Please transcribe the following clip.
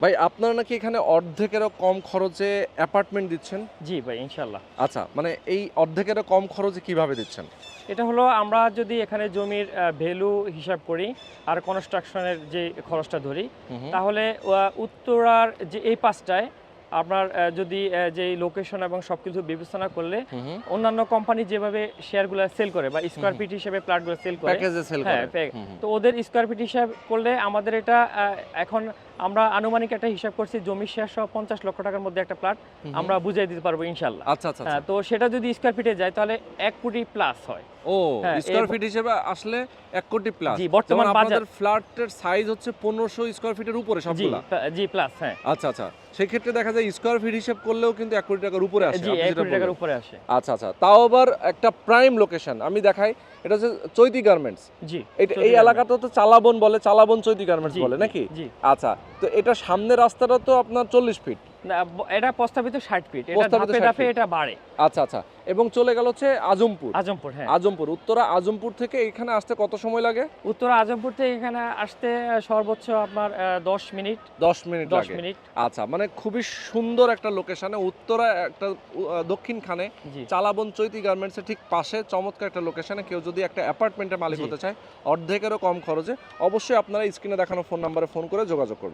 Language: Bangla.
ভাই আপনারা নাকি এখানে অর্ধেকেরও কম খরচে অ্যাপার্টমেন্ট দিচ্ছেন? জি ভাই, ইনশাল্লাহ। আচ্ছা, মানে এই অর্ধেকেরও কম খরচে কিভাবে দিচ্ছেন? এটা হলো আমরা যদি এখানে জমির ভ্যালু হিসাব করি আর কনস্ট্রাকশনের যে খরচটা ধরি, হুম, হুম। তাহলে উত্তরার যে এই পাশটায় আপনার যদি যেই লোকেশন এবং সব কিছু বিবেচনা করলে হুম, হুম। অন্যান্য কোম্পানি যেভাবে শেয়ারগুলো সেল করে বা স্কোয়ার ফিট হিসেবে প্লটগুলো সেল করে, প্যাকেজে সেল হ্যাঁ, করে। হুম, হুম। তো ওদের স্কোয়ার ফিট হিসাব করলে আমাদের এটা এখন আমরা আনুমানিক একটা হিসাব করছি, জমি শেয়ার সহ 50 লক্ষ টাকার মধ্যে একটা প্লট হুম, আমরা বুঝিয়ে দিতে পারবো ইনশাল্লাহ। আচ্ছা, আচ্ছা, আচ্ছা। তো সেটা যদি স্কোয়ার ফিটে যায় তাহলে 1 কোটি প্লাস হয়। ও, হ্যাঁ, স্কয়ার ফিট হিসেবে আসলে ১ কোটি প্লাস। জি, যেমন বর্তমান আপনাদের বাজার। ফ্ল্যাটের সাইজ হচ্ছে ১৫০০ স্কয়ার ফিটের উপরে জি, সবগুলা। জি প্লাস, হ্যাঁ। আচ্ছা, আচ্ছা। সেক্ষেত্রে দেখা যায় স্কয়ার ফিট হিসাব করলেও কিন্তু ১ কোটি টাকার উপরে আসে। জি, আপনি 1 যেটা কোটি টাকার বললেন। উপরে আসে। আচ্ছা, আচ্ছা। তাও আবার একটা প্রাইম লোকেশন। আমি দেখাই, এটা হচ্ছে চৈতি গার্মেন্টস। জি, এটা এই চৌধুরী এলাকাটা তো চালাবন বলে, চালাবন চৈতি গার্মেন্টস জি, বলে জি, নাকি? জি। আচ্ছা। তো এটা সামনের রাস্তাটা তো আপনার ৪০ ফিট। না, এটা প্রস্তাবিত 60 ফিট। এটা প্রস্তাবিত ধাপে ৬০ ধাপে ফিট। এটা বাড়ে। আচ্ছা, আচ্ছা। এবং চলে গেল হচ্ছে আজমপুর। আজমপুর, হ্যাঁ। আজমপুর, উত্তরা আজমপুর থেকে এখানে আসতে কত সময় লাগে? উত্তরা আজমপুর থেকে এখানে আসতে সর্বোচ্চ আপনার 10 মিনিট। ১০ মিনিট 10 লাগে। মিনিট। আচ্ছা, মানে খুবই সুন্দর একটা লোকেশনে উত্তরা একটা দক্ষিণখানে জি। চালাবন চৈতি গার্মেন্টসের ঠিক পাশে চমৎকার একটা লোকেশনে কেউ যদি একটা অ্যাপার্টমেন্টের মালিক জি। হতে চায় অর্ধেকেরও কম খরচে, অবশ্যই আপনারা স্ক্রিনে দেখানো ফোন নাম্বারে ফোন করে যোগাযোগ করবেন।